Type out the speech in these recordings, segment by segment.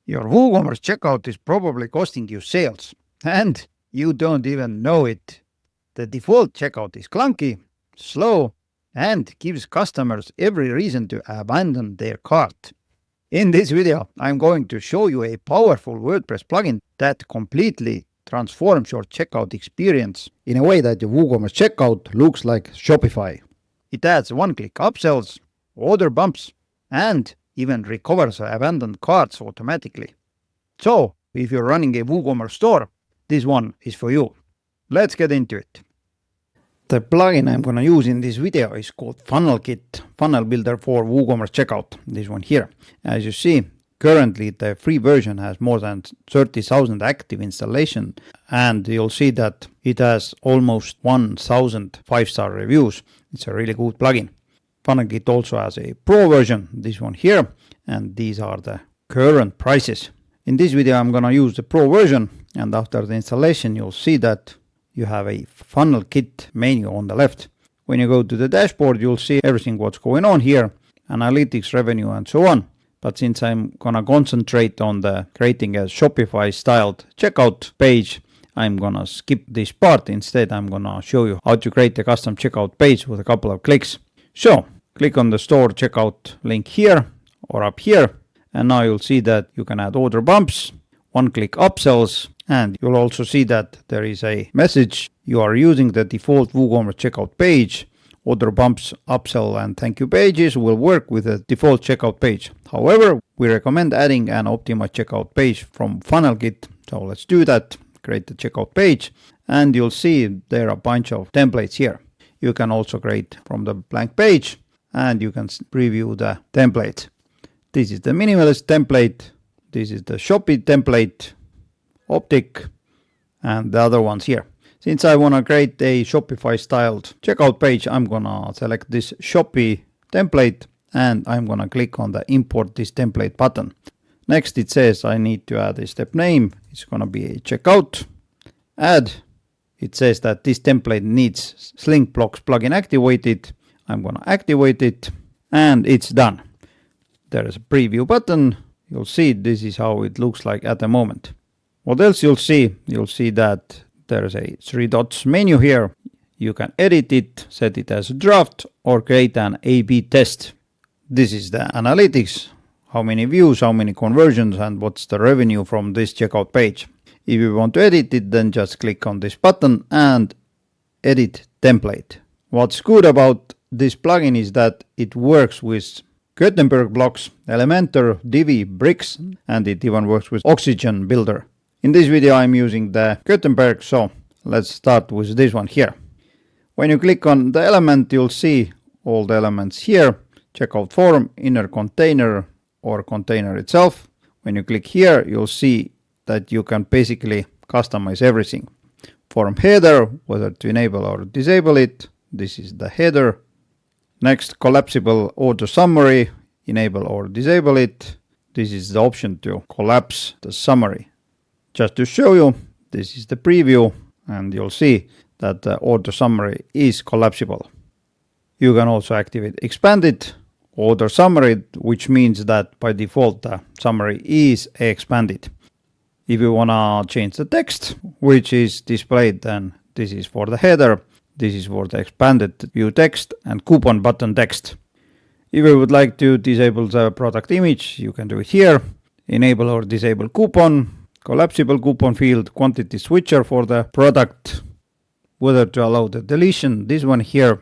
Your WooCommerce checkout is probably costing you sales, and you don't even know it. The default checkout is clunky, slow, and gives customers every reason to abandon their cart. In this video, I'm going to show you a powerful WordPress plugin that completely transforms your checkout experience in a way that your WooCommerce checkout looks like Shopify. It adds one-click upsells, order bumps, and even recovers abandoned carts automatically. So, if you're running a WooCommerce store, this one is for you. Let's get into it. The plugin I'm going to use in this video is called FunnelKit, Funnel Builder for WooCommerce Checkout, this one here. As you see, currently the free version has more than 30,000 active installation, and you'll see that it has almost 1,000 5-star reviews. It's a really good plugin. FunnelKit also has a pro version, this one here, and these are the current prices. In this video I'm going to use the pro version, and after the installation you'll see that you have a FunnelKit menu on the left. When you go to the dashboard you'll see everything what's going on here, analytics, revenue and so on. But since I'm going to concentrate on the creating a Shopify-styled checkout page, I'm going to skip this part. Instead I'm going to show you how to create a custom checkout page with a couple of clicks. So, click on the store checkout link here or up here, and now you'll see that you can add order bumps, one-click upsells, and you'll also see that there is a message. You are using the default WooCommerce checkout page. Order bumps, upsell, and thank you pages will work with the default checkout page. However, we recommend adding an optimized checkout page from FunnelKit. So let's do that. Create the checkout page, and you'll see there are a bunch of templates here. You can also create from the blank page, and you can preview the template. This is the minimalist template. This is the Shopee template, Optic, and the other ones here. Since I want to create a Shopify-styled checkout page, I'm going to select this Shopee template, and I'm going to click on the import this template button. Next it says I need to add a step name. It's going to be a checkout. Add. It says that this template needs Slinkblocks plugin activated. I'm going to activate it, and it's done. There is a preview button. You'll see this is how it looks like at the moment. What else you'll see? You'll see that there's a 3 dots menu here. You can edit it, set it as a draft, or create an A/B test. This is the analytics, how many views, how many conversions, and what's the revenue from this checkout page. If you want to edit it, then just click on this button and edit template. What's good about this plugin is that it works with Gutenberg blocks, Elementor, Divi, Bricks, and it even works with Oxygen Builder. In this video I'm using the Gutenberg, so let's start with this one here. When you click on the element, you'll see all the elements here. Checkout form, inner container or container itself. When you click here, you'll see that you can basically customize everything. Form header, whether to enable or disable it. This is the header. Next, collapsible order summary, enable or disable it. This is the option to collapse the summary. Just to show you, this is the preview, and you'll see that the order summary is collapsible. You can also activate expanded order summary, which means that by default the summary is expanded. If you want to change the text, which is displayed, then this is for the header, this is for the expanded view text and coupon button text. If you would like to disable the product image, you can do it here. Enable or disable coupon, collapsible coupon field, quantity switcher for the product, whether to allow the deletion, this one here.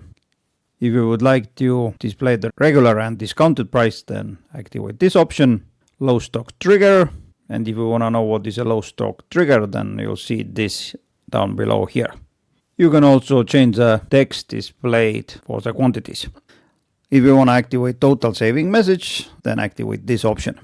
If you would like to display the regular and discounted price, then activate this option. Low stock trigger, and if you want to know what is a low stock trigger, then you'll see this down below here. You can also change the text displayed for the quantities. If you want to activate total saving message, then activate this option.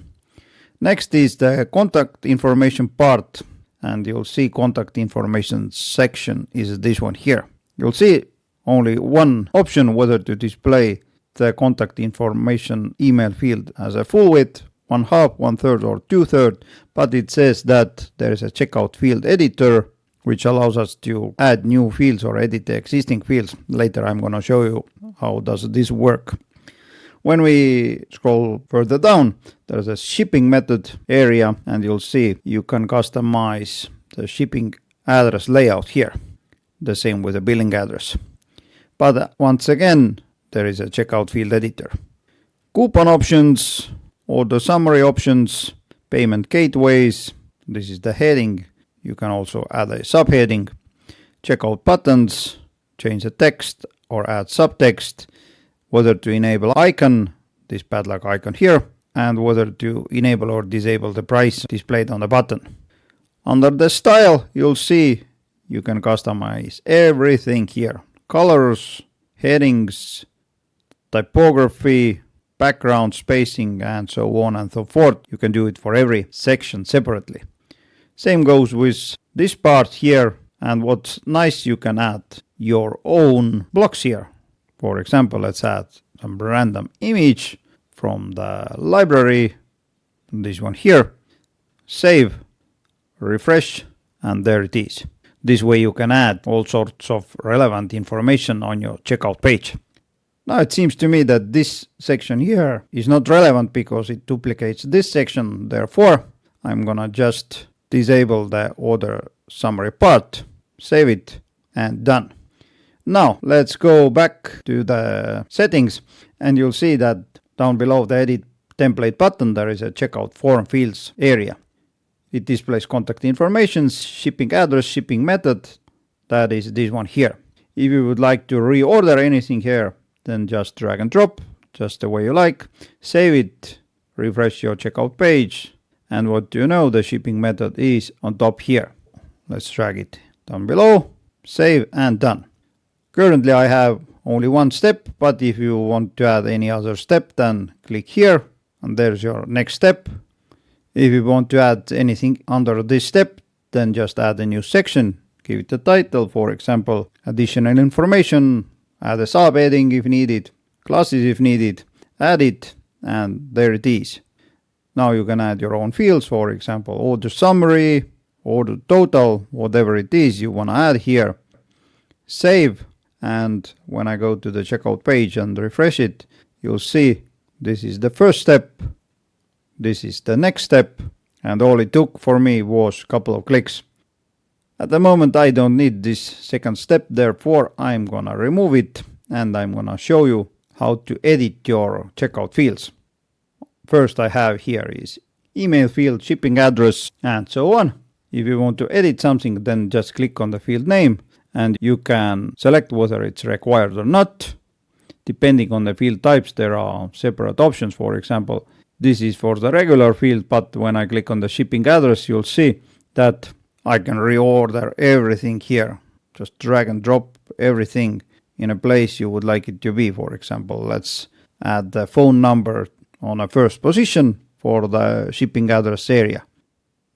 Next is the contact information part, and you'll see contact information section is this one here. You'll see only one option, whether to display the contact information email field as a full width, 1/2, 1/3, or 2/3, but it says that there is a checkout field editor, which allows us to add new fields or edit the existing fields. Later I'm going to show you how does this work. When we scroll further down, there's a shipping method area, and you'll see you can customize the shipping address layout here. The same with the billing address. But once again, there is a checkout field editor. Coupon options, order summary options, payment gateways. This is the heading. You can also add a subheading. Checkout buttons, change the text or add subtext, whether to enable icon, this padlock icon here, and whether to enable or disable the price displayed on the button. Under the style, you'll see you can customize everything here. Colors, headings, typography, background spacing, and so on and so forth. You can do it for every section separately. Same goes with this part here. And what's nice, you can add your own blocks here. For example, let's add some random image from the library. This one here. Save, refresh, and there it is. This way you can add all sorts of relevant information on your checkout page. Now it seems to me that this section here is not relevant because it duplicates this section. Therefore, I'm gonna just disable the order summary part, save it, and done. Now let's go back to the settings, and you'll see that down below the edit template button there is a checkout form fields area. It displays contact information, shipping address, shipping method. That is this one here. If you would like to reorder anything here, then just drag and drop, just the way you like. Save it, refresh your checkout page, and what you know, the shipping method is on top here. Let's drag it down below, save, and done. Currently I have only one step, but if you want to add any other step, then click here, and there's your next step. If you want to add anything under this step, then just add a new section, give it a title, for example, additional information, add a subheading if needed, classes if needed, add it, and there it is. Now you can add your own fields, for example, order summary, order total, whatever it is you want to add here. Save, and when I go to the checkout page and refresh it, you'll see this is the first step. This is the next step, and all it took for me was a couple of clicks. At the moment I don't need this second step, therefore I'm gonna remove it, and I'm gonna show you how to edit your checkout fields. First I have here is email field, shipping address, and so on. If you want to edit something, then just click on the field name, and you can select whether it's required or not. Depending on the field types, there are separate options. For example, this is for the regular field, but when I click on the shipping address, you'll see that I can reorder everything here. Just drag and drop everything in a place you would like it to be. For example, let's add the phone number on a first position for the shipping address area.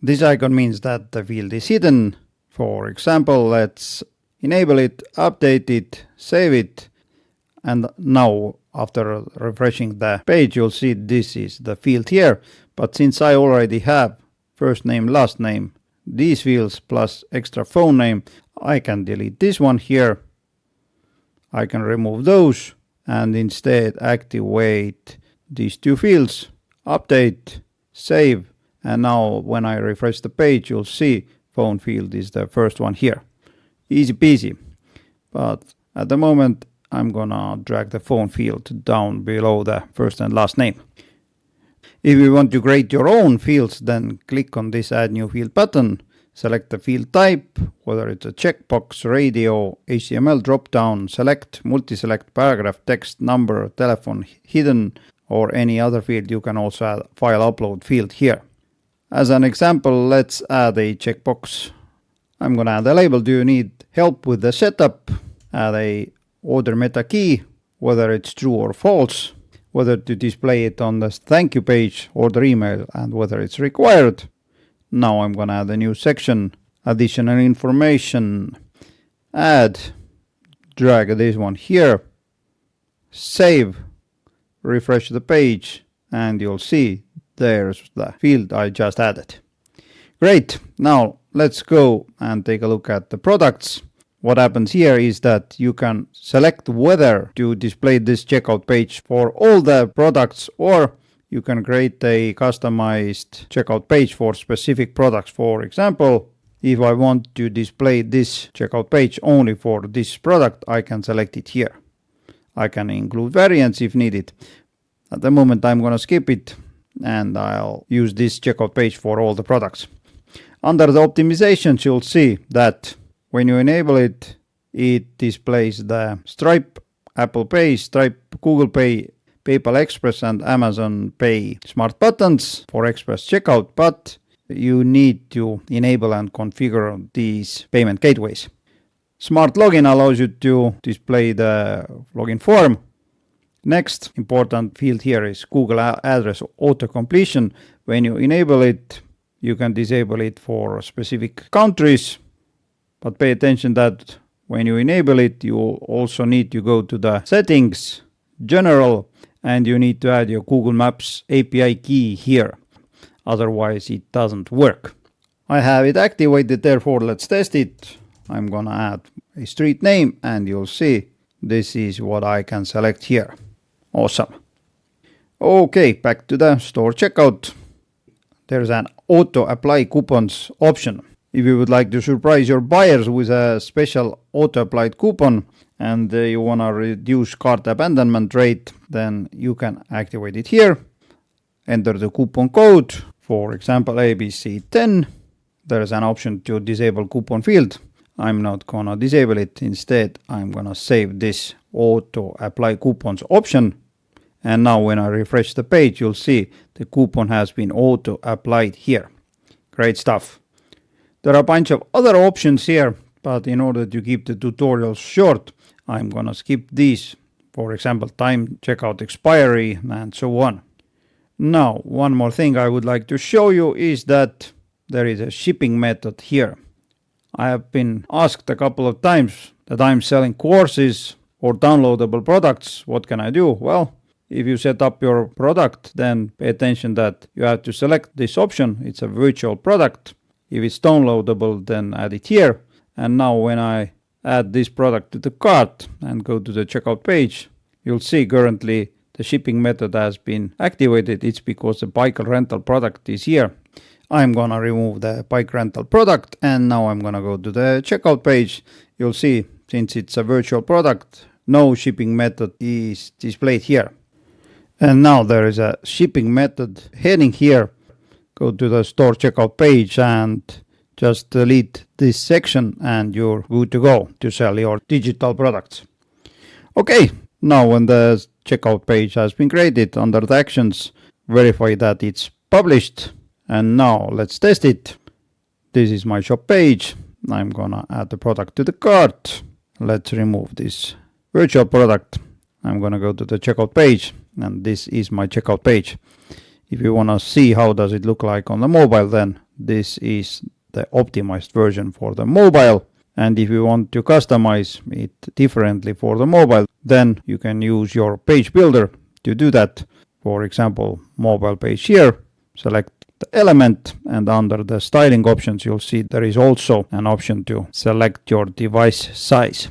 This icon means that the field is hidden. For example, let's enable it, update it, save it, and now after refreshing the page, you'll see this is the field here. But since I already have first name, last name, these fields plus extra phone name, I can delete this one here. I can remove those and instead activate these two fields, update, save, and now when I refresh the page, you'll see phone field is the first one here. Easy peasy. But at the moment, I'm gonna drag the phone field down below the first and last name. If you want to create your own fields, then click on this add new field button, select the field type, whether it's a checkbox, radio, HTML dropdown, select, multi-select, paragraph, text, number, telephone, hidden, or any other field. You can also add file upload field here. As an example, let's add a checkbox. I'm gonna add a label. Do you need help with the setup? Add a order meta key, whether it's true or false, whether to display it on the thank you page, order email, and whether it's required. Now I'm gonna add a new section, additional information, add, drag this one here, save, refresh the page, and you'll see there's the field I just added. Great, now let's go and take a look at the products. what happens here is that you can select whether to display this checkout page for all the products, or you can create a customized checkout page for specific products. For example, if I want to display this checkout page only for this product, I can select it here. I can include variants if needed. At the moment, I'm going to skip it and I'll use this checkout page for all the products. Under the optimizations, you'll see that when you enable it, it displays the Stripe, Apple Pay, Stripe, Google Pay, PayPal Express and Amazon Pay smart buttons for express checkout, but you need to enable and configure these payment gateways. Smart login allows you to display the login form. Next important field here is Google address auto-completion. When you enable it, you can disable it for specific countries, but pay attention that when you enable it, you also need to go to the settings, general, and you need to add your Google Maps API key here. Otherwise, it doesn't work. I have it activated, therefore let's test it. I'm gonna add a street name and you'll see this is what I can select here. Awesome. Okay, back to the store checkout. There's an auto apply coupons option. If you would like to surprise your buyers with a special auto applied coupon and you want to reduce cart abandonment rate, then you can activate it here. Enter the coupon code, for example ABC10. There's an option to disable coupon field. I'm not gonna disable it. Instead, I'm gonna save this auto apply coupons option. And now when I refresh the page, you'll see the coupon has been auto applied here. Great stuff. There are a bunch of other options here, but in order to keep the tutorial short, I'm gonna skip these. For example, time, checkout expiry, and so on. Now, one more thing I would like to show you is that there is a shipping method here. I have been asked a couple of times that I'm selling courses or downloadable products. What can I do? Well, if you set up your product, then pay attention that you have to select this option. It's a virtual product. If it's downloadable, then add it here. And now when I add this product to the cart and go to the checkout page, you'll see currently the shipping method has been activated. It's because the bike rental product is here. I'm gonna remove the bike rental product and now I'm gonna go to the checkout page. You'll see, since it's a virtual product, no shipping method is displayed here. And now there is a shipping method heading here. Go to the store checkout page and just delete this section and you're good to go to sell your digital products. Okay, now when the checkout page has been created, under the actions, verify that it's published. And now let's test it. This is my shop page. I'm gonna add the product to the cart. Let's remove this virtual product. I'm gonna go to the checkout page and this is my checkout page. If you wanna see how does it look like on the mobile, then this is the optimized version for the mobile. And if you want to customize it differently for the mobile, then you can use your page builder to do that. For example, mobile page here, select the element and under the styling options, you'll see there is also an option to select your device size.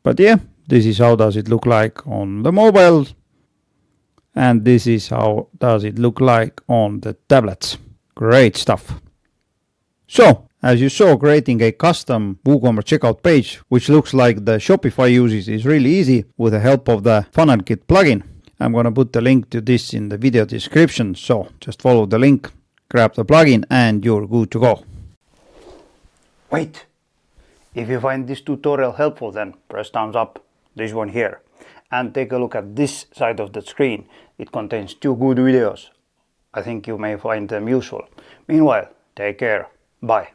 But yeah, this is how does it look like on the mobile. And this is how does it look like on the tablets. Great stuff. So, as you saw, creating a custom WooCommerce checkout page, which looks like the Shopify uses, is really easy with the help of the FunnelKit plugin. I'm going to put the link to this in the video description, so just follow the link, grab the plugin, and you're good to go. Wait! If you find this tutorial helpful, then press thumbs up, this one here, and take a look at this side of the screen. It contains 2 good videos. I think you may find them useful. Meanwhile, take care. Bye.